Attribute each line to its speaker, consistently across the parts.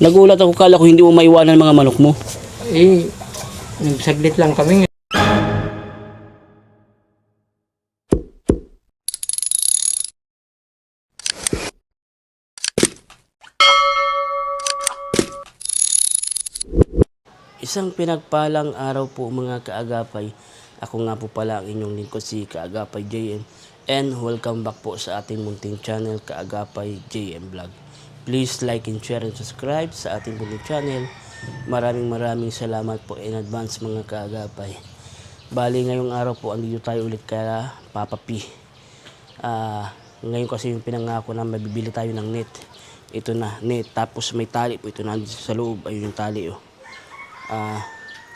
Speaker 1: Nagulat ako, kala ko hindi mo maiwanan mga manok mo.
Speaker 2: Eh, nagsaglit lang kami.
Speaker 1: Isang pinagpalang araw po mga kaagapay. Ako nga po pala ang inyong lingkod si Kaagapay JM. And welcome back po sa ating munting channel Kaagapay JM Vlog. Please like and share and subscribe sa ating munting channel. Maraming salamat po in advance mga kaagapay. Bali ngayong araw po andito tayo ulit kay Papa P. Ngayon kasi yung pinangako na mabibili tayo ng net. Ito na net, tapos may tali po ito nandito sa loob. Ayun yung tali oh.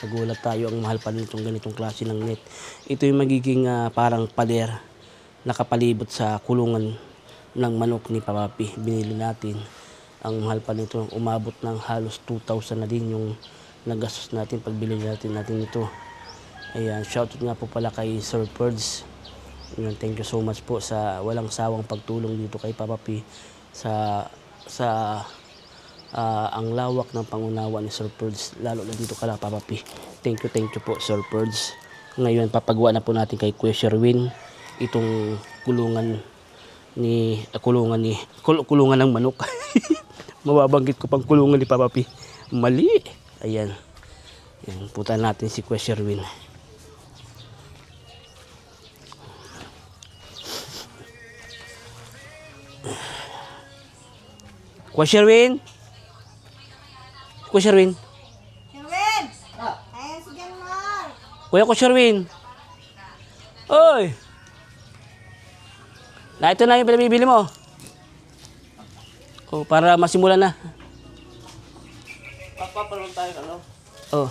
Speaker 1: Nagulat tayo, ang mahal pa nitong ganitong klase ng net. Ito yung magiging parang pader nakapalibot sa kulungan ng manok ni Papa P. Binili natin. Ang mahal pa nito, umabot ng halos 2,000 na din yung nagastos natin pagbili natin ito. Ayan, shoutout nga po pala kay Sir Perds. Thank you so much po sa walang sawang pagtulong dito kay Papa P sa ang lawak ng pangunawa ni Sir Perds, lalo na dito kala Papa P. Thank you po Sir Perds. Ngayon papagawa na po natin kay Kuya Sherwin itong kulungan ng manok. Mababanggit ko pang kulungan ni Papa P. Mali. Ayan. Ayan, putan natin si Kuya Sherwin. Kuya Sherwin? Kuya Sherwin?
Speaker 3: Sherwin! Ayan si Janmar!
Speaker 1: Kuya Sherwin? Oy! Ito na yung pinabibili mo. Oh, para masimulan na.
Speaker 4: Papapalong tayo ano?
Speaker 1: Oh.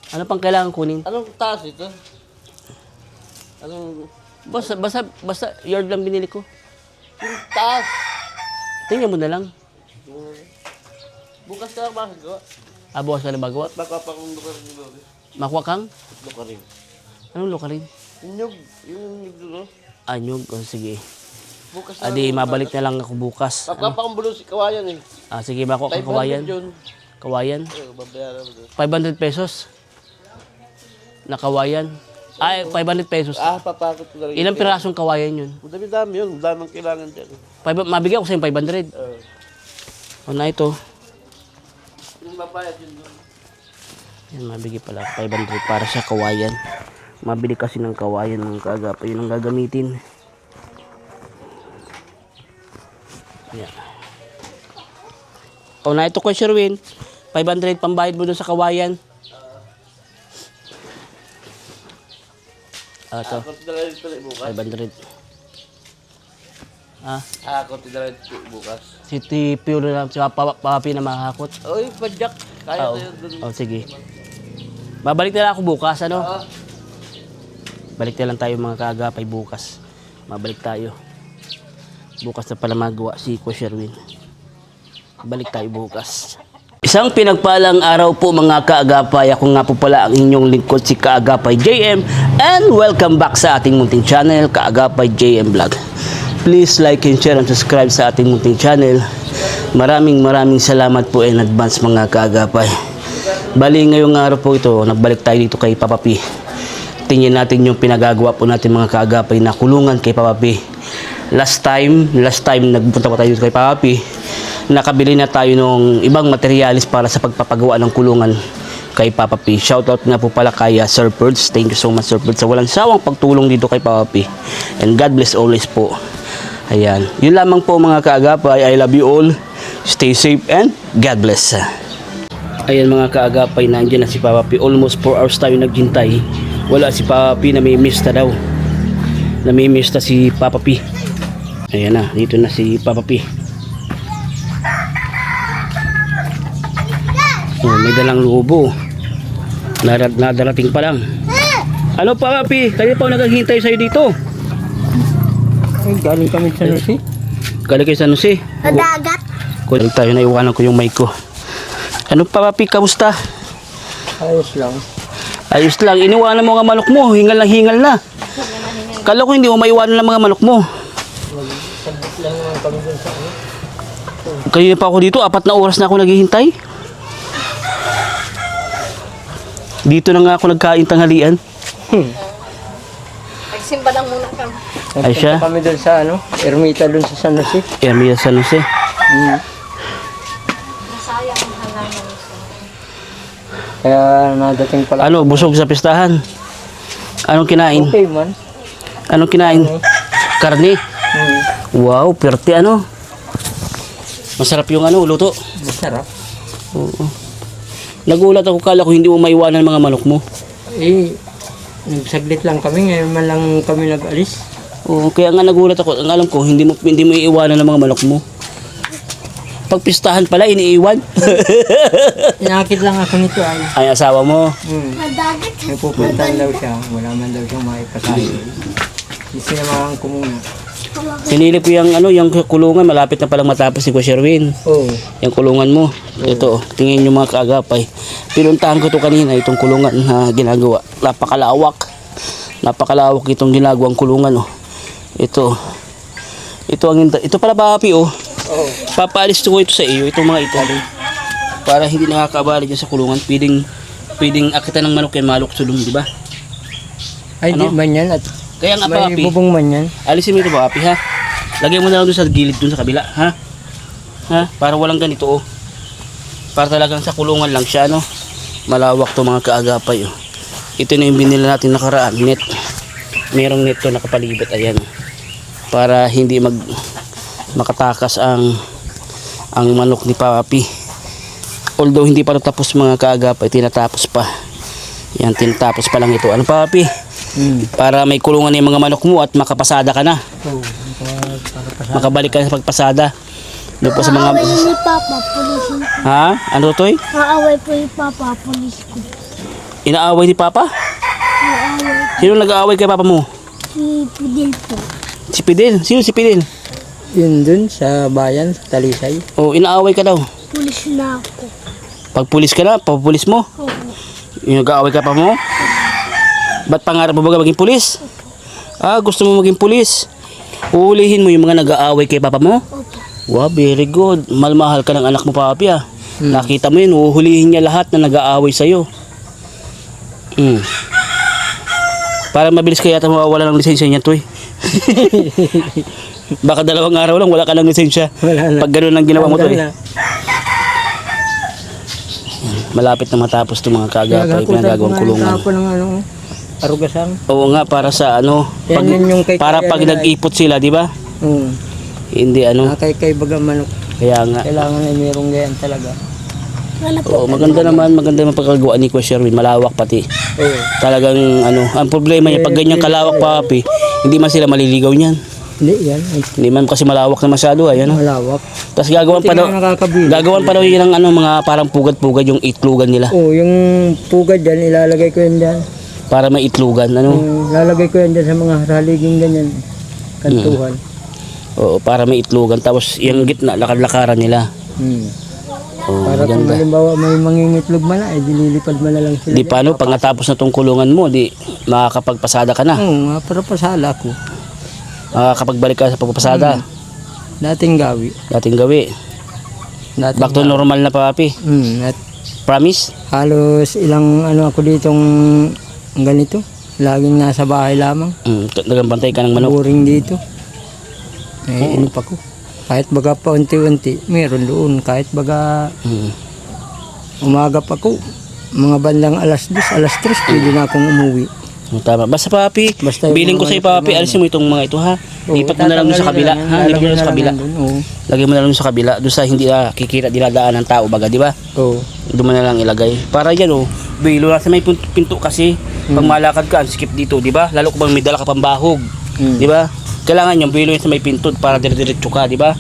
Speaker 1: Ano pang kailangan kunin?
Speaker 4: Anong taas ito? Anong
Speaker 1: Basta yard lang binili ko.
Speaker 4: yung taas?
Speaker 1: Tingnan mo na lang.
Speaker 4: Bukas ka lang bakit ko?
Speaker 1: Bukas ka na bagawa.
Speaker 4: Baka pa kung lugar ni Lori.
Speaker 1: Makuha kang?
Speaker 4: Lugar rin.
Speaker 1: Anong lokalin?
Speaker 4: Yung nyug dulo.
Speaker 1: Anyog. Oh, sige.
Speaker 4: Bukas na
Speaker 1: Adi, mabalik na lang ako bukas.
Speaker 4: Baka pa kung bulo si Kawayan eh.
Speaker 1: Sige, bako kang kawayan.
Speaker 4: 500 yun.
Speaker 1: Kawayan?
Speaker 4: Babayaran mo doon.
Speaker 1: 500 pesos. Na kawayan. Ay, 500 pesos.
Speaker 4: Papakot ko na rin.
Speaker 1: Ilang pirasong kawayan yun?
Speaker 4: Dami yun. Daming kailangan dyan.
Speaker 1: Mabigyan ko sa 500. O na ito.
Speaker 4: Yung babayad yun doon.
Speaker 1: Yan, mabigay pala 500 para sa kawayan. Mabili kasi ng kawayan ng kaagapay. Yun ang gagamitin. Yan. O na ito ko, Sherwin. 500 pambayad mo dun sa kawayan. Ito.
Speaker 4: Ako tidala dito bukas.
Speaker 1: 500.
Speaker 4: Ako tidala dito bukas.
Speaker 1: Si Tipio na si Papi na makakot.
Speaker 4: Oy, padyak. Kaya
Speaker 1: Oo.
Speaker 4: na yun doon.
Speaker 1: Sige. Babalik na lang ako bukas, ano? Balik na lang tayo mga kaagapay bukas. Mabalik tayo. Bukas na pala magawa si Kuya Sherwin. Balik tayo bukas. Isang pinagpalang araw po mga kaagapay. Ako nga po pala ang inyong lingkod si Kaagapay JM. And welcome back sa ating munting channel, Kaagapay JM Vlog. Please like and share and subscribe sa ating munting channel. Maraming salamat po in advance mga kaagapay. Bali ngayong araw po ito, nagbalik tayo dito kay Papa P. Tingnan natin yung pinagagawa po natin mga kaagapay na kulungan kay Papa P. Last time nagpunta po tayo dito kay Papa P. Nakabili na tayo ng ibang materialis para sa pagpapagawa ng kulungan kay Papa P. Shoutout nga po pala kay Sir Perds. Thank you so much Sir Perds sa walang sawang pagtulong dito kay Papa P. And God bless always po. Ayan. Yun lamang po mga kaagapay. I love you all. Stay safe and God bless. Ayan mga kaagapay, nandiyan na si Papa P. Almost 4 hours tayo naghintay. Wala si Papa P, namimiss na daw. Namimiss na si Papa P. Ayan na, dito na si Papa P. Oh, may dalang lubo. Nadarating pa lang. Ano Papa P? Kaya pa naghihintay sa'yo dito.
Speaker 2: Ay, galing kami sa Nusi.
Speaker 1: Galing kayo sa Nusi.
Speaker 3: Dagat!
Speaker 1: Galing tayo, naiwanan ko yung mic ko. Ano Papa P, kamusta?
Speaker 2: Ayos lang.
Speaker 1: Ayos lang, iniwanan mo nga manok mo. Hingal na. Kala ko hindi mo maiwanan ng mga manok mo.
Speaker 2: Sabit lang naman kami dun sa ano.
Speaker 1: Kanina pa ako dito, 4 na oras na ako naghihintay. Dito na nga ako nagkain tanghalian.
Speaker 3: Nagsimba lang muna kami.
Speaker 1: Ay, siya?
Speaker 2: Nagpunta kami doon sa ano, Ermita doon sa San Jose.
Speaker 1: Ermita San Jose.
Speaker 3: Masaya ang halaman.
Speaker 2: Kaya nadating pala.
Speaker 1: Ano, busog sa pistahan? Anong kinain?
Speaker 2: Okay man.
Speaker 1: Anong kinain? Karne.
Speaker 2: Hmm.
Speaker 1: Wow, perte ano. Masarap yung ano, luto.
Speaker 2: Masarap.
Speaker 1: Oo. Nagulat ako, kala ko hindi mo maiwanan mga manok mo.
Speaker 2: Eh, nagsaglit lang kami. Ngayon man lang kami nag-alis.
Speaker 1: Oo, kaya nga nagulat ako. Ang alam ko, hindi mo iiwanan ng mga manok mo. Pag pistahan pala, iniiwan.
Speaker 2: Inakit lang ako nito ay.
Speaker 1: Ay, asawa mo.
Speaker 3: Nadagat.
Speaker 2: May pupuntahan daw siya. Wala man daw siyang maipasahin. Sinamahan ko muna.
Speaker 1: Sinilip ko yung kulungan, malapit na palang matapos si Kuya Sherwin.
Speaker 2: Oo.
Speaker 1: Yung kulungan mo. Ito, tingin yung mga kaagapay. Pinuntahan ko to kanina, itong kulungan na ginagawa. Napakalawak. Napakalawak itong ginagawang kulungan, oh. Ito. Ito pala papi, oh.
Speaker 2: Oo.
Speaker 1: Papaalis ko ito sa iyo, itong mga ito. Para hindi nakakabali dyan sa kulungan. Pwedeng akitan ng manok yan, malok sulong, di ba?
Speaker 2: Ay,
Speaker 1: Ano?
Speaker 2: di man yan. At
Speaker 1: Kaya nga
Speaker 2: may
Speaker 1: papi,
Speaker 2: bubong man yan.
Speaker 1: alisin mo ito papi, ha? Lagyan mo na lang doon sa gilid doon sa kabila, ha? Ha? Para walang ganito, oh. Para talagang sa kulungan lang siya, no? Malawak to mga kaagapay, oh. Ito na yung binili natin nakaraan, net. Merong net to nakapalibot, ayan. Para hindi makatakas ang manok ni papi. Although hindi pa tapos mga kaagapay, tinatapos pa. Yan, tinatapos pa lang ito. Ano papi? Para may kulungan yung mga manok mo at makapasada ka na.
Speaker 2: Oo.
Speaker 1: Makabalik ka sa pagpasada. Doon po sa mga...
Speaker 3: Aaway ni Papa, pulisin ko.
Speaker 1: Ha? Ano to?
Speaker 3: Aaway po ni Papa, pulis ko.
Speaker 1: Inaaway ni Papa?
Speaker 3: Aaway
Speaker 1: Sino nag-aaway kay Papa mo?
Speaker 3: si Pidel po.
Speaker 1: Si Pidel. Sino si Pidel?
Speaker 2: Yun dun sa bayan, sa Talisay.
Speaker 1: O, inaaway ka daw.
Speaker 3: Pulis na ako.
Speaker 1: Pag pulis ka na, papulis mo.
Speaker 3: Oo.
Speaker 1: Yung nag-aaway ka pa mo? Ba't pangarap mo ba maging pulis? Ah, gusto mo maging pulis? Uulihin mo yung mga nag-aaway kay Papa mo?
Speaker 3: Opo.
Speaker 1: Wow, very good. Malmahal ka ng anak mo, papi, ah. Nakita mo yun, uhulihin niya lahat na nag-aaway sa'yo. Para mabilis kaya yata mawawala ng lisensya niya, Toy. Baka 2 araw lang, wala ka ng lisensya.
Speaker 2: Wala na.
Speaker 1: Pag gano'n ang ginawa mo, Toy.
Speaker 2: Wala na.
Speaker 1: Malapit na matapos itong mga kaagapay, pinagagawang kulungan.
Speaker 2: Ako ng ano, arugasan.
Speaker 1: Oo nga, para sa ano,
Speaker 2: Yan yun yung kay
Speaker 1: para
Speaker 2: kaya
Speaker 1: pag
Speaker 2: nila,
Speaker 1: nag-ipot sila, di ba? Hindi ano,
Speaker 2: Kay baga manok.
Speaker 1: kaya nga.
Speaker 2: Kailangan ay mayroong ganyan talaga.
Speaker 3: Wala po.
Speaker 1: Oo, maganda naman pagkagawa ni Kuya Sherwin, malawak pati.
Speaker 2: Oo.
Speaker 1: Talagang ano, ang problema niya, pag ganyan kalawak papi, hindi man sila maliligaw niyan.
Speaker 2: Hindi yan. Ay,
Speaker 1: Hindi man kasi malawak na masyado, ay ano.
Speaker 2: malawak.
Speaker 1: Tapos gagawan pa daw, gagawan pa daw yun ng ano, mga parang pugad-pugad yung itlugan nila.
Speaker 2: Oo, yung pugad dyan, ilalagay ko yan dyan.
Speaker 1: Para may itlugan, ano.
Speaker 2: Lalagay ko yan dyan sa mga saliging ganyan. Kantuhan.
Speaker 1: Oo, para may itlugan. Tapos yung gitna, lakad-lakaran nila. Oo,
Speaker 2: Para kung
Speaker 1: maganda.
Speaker 2: halimbawa may mangingitlog man ay dililipad man na lang sila.
Speaker 1: Di paano, pag natapos na tong kulungan mo, di makakapagpasada ka na.
Speaker 2: Oo nga, para pasala ko.
Speaker 1: Makakapagbalik ka sa pagpapasada.
Speaker 2: Dating gawi.
Speaker 1: Dating gawi.
Speaker 2: Dating
Speaker 1: Back to normal na papi.
Speaker 2: At
Speaker 1: Promise?
Speaker 2: halos ilang ano ako ditong ganito. Laging nasa bahay lamang.
Speaker 1: Nagambantay ka ng manok.
Speaker 2: Boring dito. Ano pa ko. Kahit baga pa unti-unti, meron doon. Kahit baga umaga pa ko. Mga bandang alas 2, alas 3, pwede na akong umuwi.
Speaker 1: Tama. Basta papi,
Speaker 2: Basta yung
Speaker 1: biling ko
Speaker 2: mga
Speaker 1: sa'yo papi, alisin mo itong mga ito ha. Lipat mo na lang doon sa kabila. Ha? Lipat mo na lang sa kabila. Lagay mo na lang doon sa kabila. Doon sa hindi kikita dinadaan ng tao baga, di ba?
Speaker 2: Oo.
Speaker 1: Doon mo na lang ilagay. Para yan oh, bilo na sa may pinto kasi. Pag malakad ka, skip dito, di ba? Lalo kung may dala ka pang bahog. Di ba? Kailangan yung bilo yan sa may pinto para dire-diretso ka, di ba?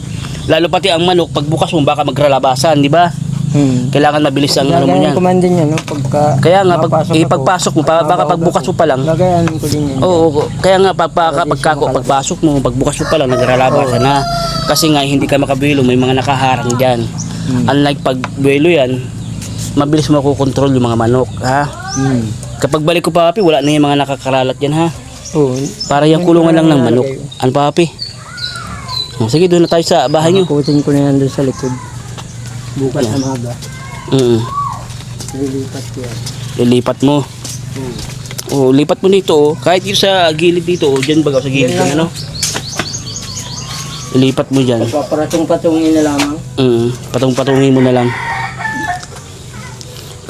Speaker 1: Lalo pati ang manok, pag bukas mo baka magralabasan, di ba? Kailangan mabilis ang ano mo niyan.
Speaker 2: Kumandin niya, no? Pagka
Speaker 1: Kaya nga,
Speaker 2: mapasok
Speaker 1: ipagpasok mo, baka pagbukas mo pa lang.
Speaker 2: lagayan ko din yan.
Speaker 1: Oo, kaya nga pagpasok mo, pagbukas mo pa lang, nagralabasan na. Kasi nga, hindi ka makabilo, may mga nakaharang dyan. Unlike pag buwelo yan, mabilis mo kukontrol yung mga manok, ha? Kapag balik ko papi, wala na yung mga nakakaralat yan, ha?
Speaker 2: Oo.
Speaker 1: Para yung kulungan lang ng manok. Ano papi? Sige, doon na tayo sa bahay nyo.
Speaker 2: Kutin ko na yan doon sa likod. Bukas na maga.
Speaker 1: Mm.
Speaker 2: Lilipat ko yan.
Speaker 1: Lilipat mo. Oh, lipat mo dito oh. Kahit yung sa gilid dito oh, diyan baga sa gilid
Speaker 2: Yan lang,
Speaker 1: ano. Ilipat mo diyan.
Speaker 2: Paparatong-patongin na lamang.
Speaker 1: Patong-patungin mo na lang.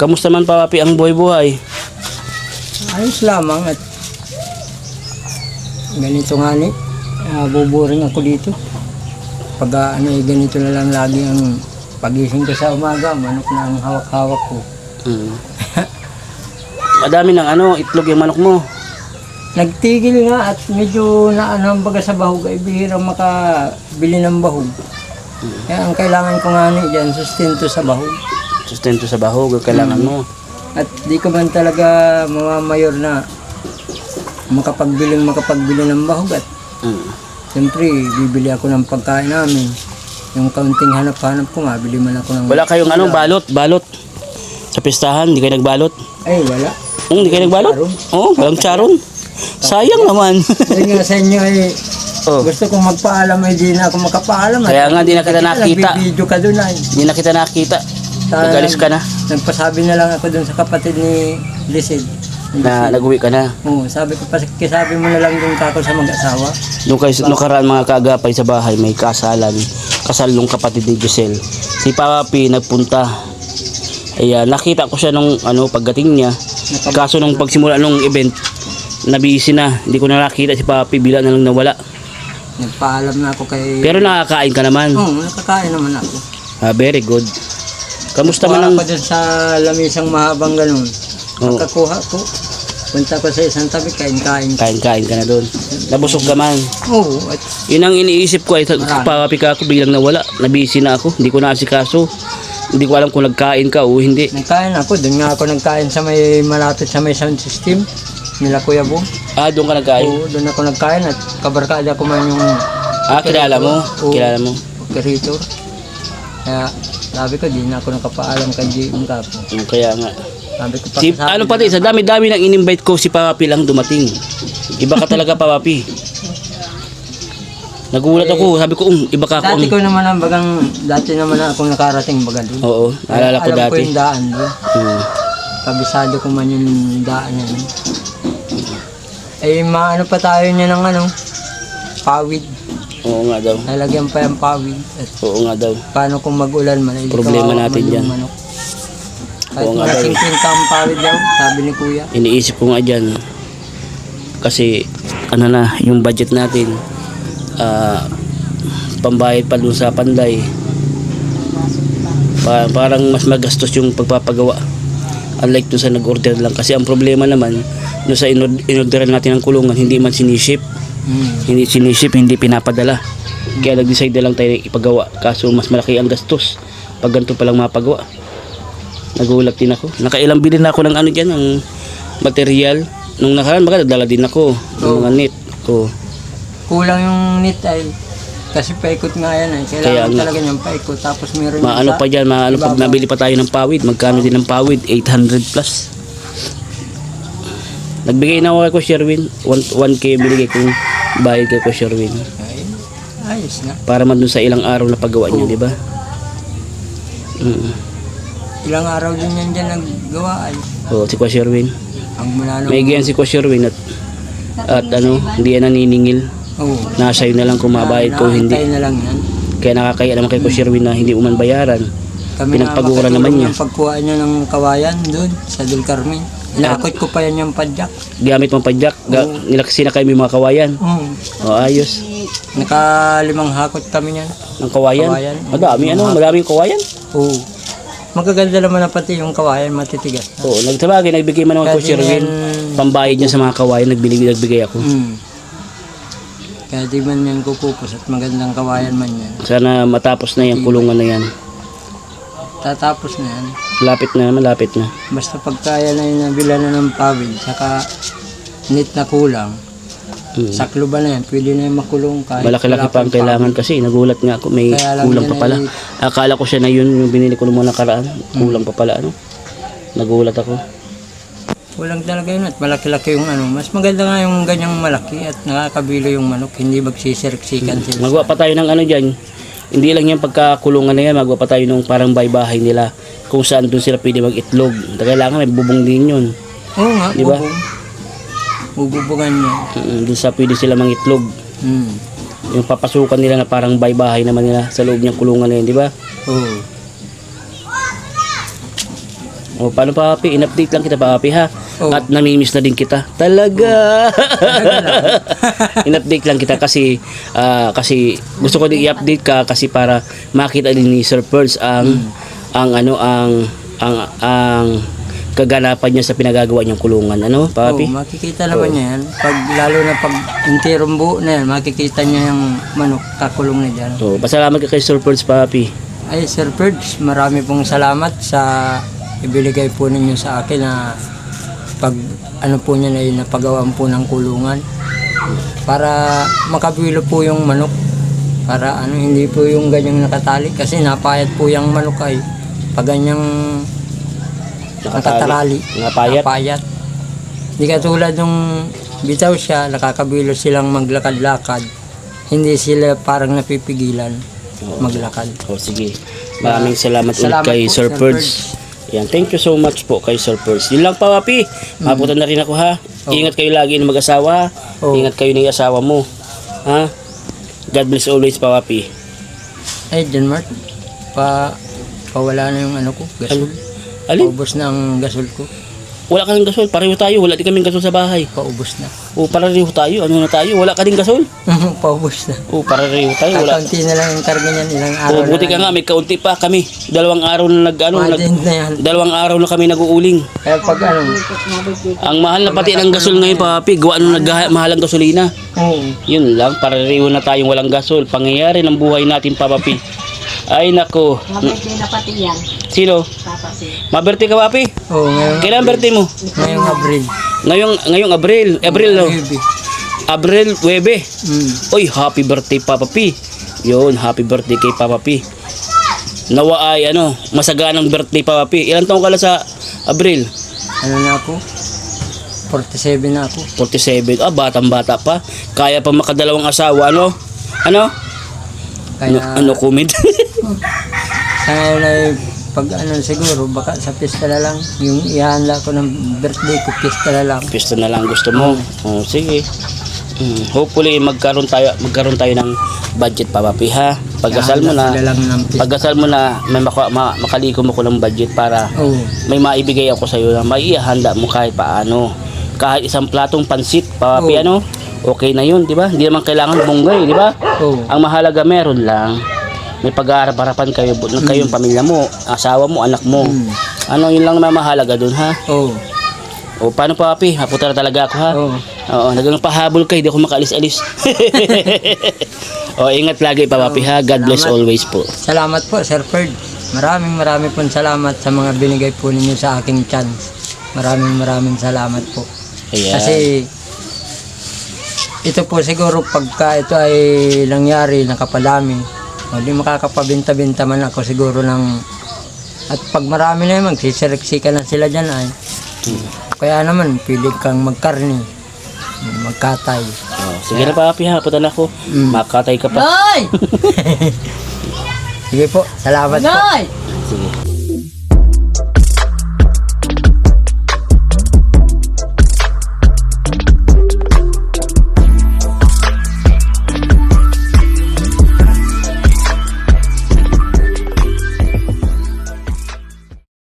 Speaker 1: Kamusta man papi ang buhay-buhay?
Speaker 2: Ayos lamang at ganito nga ni. Buburing ako dito. Pag ganito na lang lagi ang pagising ko sa umaga, manok na ang hawak-hawak ko.
Speaker 1: Madami ng itlog yung manok mo.
Speaker 2: Nagtigil nga at medyo naanambaga sa bahog ay bihirang makabili ng bahog. Kaya ang kailangan ko nga dyan, sustento sa bahog.
Speaker 1: Sustento sa bahog, ang kailangan mo.
Speaker 2: At di ko man talaga mamamayor na makapagbili ng bahog at siyempre bibili ako ng pagkain namin. Yung kaunting hanap-hanap ko, mabili man ako ng...
Speaker 1: Wala kayong balot? Sa pistahan, hindi kayo nagbalot?
Speaker 2: Ay, wala.
Speaker 1: Hindi kayo nagbalot?
Speaker 2: Charon.
Speaker 1: Oo, walang charon. Sayang naman.
Speaker 2: Ay nga sa inyo ay
Speaker 1: Oh.
Speaker 2: gusto kong magpaalam ay di na ako makapaalam.
Speaker 1: Kaya nga, di na kita nakita.
Speaker 2: Nagbibideo ka doon ay.
Speaker 1: Hindi na kita nakita. Nagalis ka na.
Speaker 2: Nagpasabi na lang ako doon sa kapatid ni Lissid.
Speaker 1: Na nag-uwi ka na.
Speaker 2: Oo, sabi ko, sabi mo na lang doon kako sa mag-asawa.
Speaker 1: Nung karaan mga kaagapay sa bahay, may kasalan. Kasal nung kapatid ni Giselle. Si Papi nagpunta. Ayan, nakita ko siya nung pagdating niya. Kaso nung pagsimula nung event, nabisi na. Hindi ko na nakita si Papi, bila na lang nawala.
Speaker 2: Nagpaalam na ako kay...
Speaker 1: Pero nakakain ka naman.
Speaker 2: Oo, nakakain naman ako.
Speaker 1: Very good. Kamusta man
Speaker 2: Kuha
Speaker 1: ang...
Speaker 2: ko dun sa lamisang mahabang ganun.
Speaker 1: Oo.
Speaker 2: Nakakuha ko. Punta ko sa isang tabi, kain-kain.
Speaker 1: Kain-kain ka na doon. Nabusog ka man.
Speaker 2: Oo, at
Speaker 1: Yun ang iniisip ko ay Papi ka ako, biglang nawala. Nabisi na ako. Hindi ko naasikaso. Hindi ko alam kung nagkain ka o hindi.
Speaker 2: nagkain ako. Doon nga ako nagkain sa may malapit sa may sound system. Nila Kuya Bong.
Speaker 1: Doon ka nagkain?
Speaker 2: Oo, doon ako nagkain at kabarkada ko man yung...
Speaker 1: Kilala mo?
Speaker 2: Oo,
Speaker 1: Kilala mo?
Speaker 2: operator. Kaya sabi ko, di na ako nakapaalam kay J.M. Kapo.
Speaker 1: Kaya nga.
Speaker 2: Sabi ko,
Speaker 1: Si, pati, sa dami-dami nang in-invite ko, si Papi lang dumating. Iba ka talaga, Papi. Nagulat ako. Sabi ko, iba ka ako.
Speaker 2: Dati ko naman ang bagang, dati naman akong nakarating baga doon.
Speaker 1: Oo, naalala ko
Speaker 2: Alam
Speaker 1: dati.
Speaker 2: ko yung daan doon. Kabisado ko man yung daan yan. Eh, maano pa tayo niya ng pawid.
Speaker 1: Oo nga daw.
Speaker 2: Lalagyan pa yung pawid. At
Speaker 1: Oo nga daw.
Speaker 2: paano kung mag-ulan man, ay
Speaker 1: Problema
Speaker 2: kawawa
Speaker 1: natin
Speaker 2: man yung
Speaker 1: yan.
Speaker 2: manok. Kahit
Speaker 1: Oo nga
Speaker 2: mga
Speaker 1: daw.
Speaker 2: 50 ang pawid daw, sabi ni Kuya.
Speaker 1: Iniisip ko nga dyan. Kasi, yung budget natin, pambayad pa dun sa panday. Parang mas magastos yung pagpapagawa. Unlike dun sa nag-order lang. Kasi ang problema naman, dun sa in-orderan natin ng kulungan, hindi man siniship. Hindi siniship, hindi pinapadala. Kaya nag-decide na lang tayo ipagawa. Kaso mas malaki ang gastos pag ganito palang mapagawa. Nagulat din ako. Nakailang bilhin na ako ng dyan, ng material. Nung nakaraan, baka nagdala din ako ng mga net.
Speaker 2: Kulang yung net ay, kasi paikot nga yan ay.
Speaker 1: Kaya
Speaker 2: Kailangan
Speaker 1: nga.
Speaker 2: talaga niyang paikot. Tapos meron yung
Speaker 1: Maano
Speaker 2: isa,
Speaker 1: pa dyan, pag nabili pa tayo ng pawid, magkano din ng pawid? 800 plus. Nagbigay na ako kay Kuya Sherwin. 1K binigay kong bayad kay Kuya Sherwin.
Speaker 2: Ay, ayos na.
Speaker 1: Para man dun sa ilang araw na paggawa niya, di ba?
Speaker 2: Ilang araw din yan dyan naggawa ay.
Speaker 1: Oo, si Kuya Sherwin.
Speaker 2: Ang mula nung...
Speaker 1: May ganyan si Kuya Sherwin at hindi yan naniningil.
Speaker 2: Oo.
Speaker 1: Nasa iyo na lang kung mabayad ko hindi.
Speaker 2: Nakakantay na lang yan.
Speaker 1: Kaya nakakaya naman kay Kuya Sherwin na hindi uman bayaran.
Speaker 2: Kami
Speaker 1: Pinagpagura naman niya.
Speaker 2: Yung pagkuha niya ng kawayan doon sa Del Carmen. Inakot ko pa yan yung padyak.
Speaker 1: Gamit mong padyak, nilaksin na kayo may mga kawayan. O ayos.
Speaker 2: Naka-5 hakot kami yan.
Speaker 1: Ang kawayan.
Speaker 2: Kawayan.
Speaker 1: Madaming kawayan.
Speaker 2: Oo. Magaganda naman na pati yung kawayan matitigas.
Speaker 1: Oo, nagbigay man ako kay Sherwin. Pambayad niya sa mga kawayan, nagbigay ako.
Speaker 2: Kaya di man yan kukupos at magandang kawayan man yan.
Speaker 1: Sana matapos na yan, kulungan na yan.
Speaker 2: Tatapos na yan.
Speaker 1: Malapit na.
Speaker 2: Basta pagkaya na yung nabila na ng pawid, saka net na kulang, saklo ba na yan, pwede na yung makulong kahit
Speaker 1: Malaki-laki
Speaker 2: wala
Speaker 1: pa ang
Speaker 2: pang
Speaker 1: kailangan kasi nagulat nga ako, may
Speaker 2: Kaya lang
Speaker 1: kulang
Speaker 2: yan
Speaker 1: pa pala.
Speaker 2: ay-
Speaker 1: Akala ko siya na yun, yung binili ko nung mga nakaraan. Kulang pa pala, Nagulat ako.
Speaker 2: Kulang talaga yun at malaki-laki yung mas maganda nga yung ganyang malaki at nakakabilo yung manok, hindi magsisirksikan sila.
Speaker 1: Magawa pa tayo ng dyan. Hindi lang yan pagkakulungan na yan, magawa pa tayo ng parang bahay-bahay nila. kung saan doon sila pwede mag-itlog. Kailangan may bubong din yun.
Speaker 2: Oo nga,
Speaker 1: Di ba?
Speaker 2: bubong. Bububungan niya.
Speaker 1: Doon sa pwede sila mangitlog.
Speaker 2: Hmm.
Speaker 1: Yung papasukan nila na parang bahay naman nila sa loob ng kulungan na yun, di ba?
Speaker 2: Oo.
Speaker 1: O paano papi? In-update lang kita papi ha.
Speaker 2: Oo.
Speaker 1: At namimiss na din kita. Talaga. In-update lang kita kasi gusto ko din i-update ka kasi para makita din ni Sir Pearls ang kaganapan niya sa pinagagawa niyang kulungan. Ano, papi?
Speaker 2: Oo, makikita naman niya yan. Lalo na pag intirong buo na yan, makikita niya yung manok kakulong na dyan.
Speaker 1: So, pasalamat ka kay Sir Pearls papi.
Speaker 2: Ay, Sir Perds, marami pong salamat sa ibiligay po ninyo sa akin na pag ano po niya na napagawaan po ng kulungan para makabilo po yung manok, para hindi po yung ganyang nakatali kasi napayat po yung manok ay pag ganyang nakatarali, napayat. Hindi katulad nung bitaw siya, nakakabilo silang maglakad-lakad, hindi sila parang napipigilan maglakad.
Speaker 1: O sige. Maraming salamat ulit
Speaker 2: Salamat
Speaker 1: kay
Speaker 2: po,
Speaker 1: Sir
Speaker 2: Sir
Speaker 1: Pearls. Yan, thank you so much po kay Sir Pearls. Yun lang pa, papi. Mapunta na rin ako ha. Ingat kayo lagi ng mag-asawa.
Speaker 2: Oh.
Speaker 1: Ingat kayo ng asawa mo. Ha? God bless always pa, papi.
Speaker 2: Ay, John Mart, pawala na yung ano ko, gasol.
Speaker 1: Alin?
Speaker 2: Paubos na ang gasol ko.
Speaker 1: Wala ka ng gasol. Pareho tayo. Wala din kaming gasol sa bahay.
Speaker 2: Paubos na.
Speaker 1: O, pareho tayo. Ano na tayo? Wala ka din gasol?
Speaker 2: Paubos na.
Speaker 1: O, pareho tayo. Wala.
Speaker 2: Kaunti na lang yung karga niyan, ilang araw
Speaker 1: O, buti ka nga. May kaunti pa kami. 2 araw na
Speaker 2: Magend na yan.
Speaker 1: 2 araw na kami nag-uuling.
Speaker 2: Kaya pag
Speaker 1: Ang mahal na pati ng gasol ngayon, papi. Gawa nung mahal ang gasolina.
Speaker 2: oo.
Speaker 1: Yun lang, pareho na tayong walang gasol. Pangyayari ng buhay natin, papi. Ay, nako.
Speaker 5: Mabait na pati yan.
Speaker 1: Sino?
Speaker 5: Papa si.
Speaker 1: Maberte ka, papi?
Speaker 2: Oo,
Speaker 1: Kailan birthday mo?
Speaker 2: ngayong Abril.
Speaker 1: Ngayong Abril, no?
Speaker 2: Baby.
Speaker 1: Abril 9.
Speaker 2: Mm.
Speaker 1: Oy, happy birthday, Papa P. Yun, happy birthday kay Papa P. Nawa ay, masaganang birthday, Papa P. Ilan taong ka lang sa Abril?
Speaker 2: Ano na ako? 47 na ako.
Speaker 1: 47. Batang-bata pa. Kaya pa makadalawang asawa, ano? Ano?
Speaker 2: Kaya,
Speaker 1: Comment?
Speaker 2: sa ngayon ay pag siguro, baka sa pista na lang. Yung ihanda ko ng birthday ko, pista na lang.
Speaker 1: Pista na lang gusto mo. Oh, sige. Hopefully magkaroon tayo ng budget, Papa P, ha. Pagkasal mo na.
Speaker 2: Sila lang ng pista.
Speaker 1: Pagkasal mo na, may makalikom ako ng budget para
Speaker 2: Oo.
Speaker 1: may maibigay ako sa iyo na maihanda mo kahit paano. Kahit isang platong pansit, papi,
Speaker 2: Oo.
Speaker 1: okay na yun, di ba? Hindi naman kailangan bunggay, di ba?
Speaker 2: Oo.
Speaker 1: Ang mahalaga meron lang. May pag-aarap-harapan kayo, kayong pamilya mo, asawa mo, anak mo. Yun lang naman mahalaga dun, ha?
Speaker 2: Oo.
Speaker 1: O, paano, papi? Haputa na talaga ako, ha?
Speaker 2: Oo.
Speaker 1: Oo, nagang pahabol kayo, di ako makalis-alis. O, ingat lagi, papi, ha? God bless
Speaker 2: Salamat.
Speaker 1: always po.
Speaker 2: Salamat po, Sir Ferd. Maraming po salamat sa mga binigay po ninyo sa aking chance. Maraming salamat po.
Speaker 1: Ayan.
Speaker 2: Kasi ito po siguro pagka ito ay nangyari, nakapadami, o di makakapabinta-binta man ako siguro ng, at pag marami na yun, magsisiriksika na sila dyan ay. Kaya naman, pili kang magkarni, magkatay.
Speaker 1: Oh, sige na, papi, ha? Haputa na ako. Makatay ka pa.
Speaker 5: Noy!
Speaker 2: Sige po, salamat po.
Speaker 5: Noy!
Speaker 1: Sige.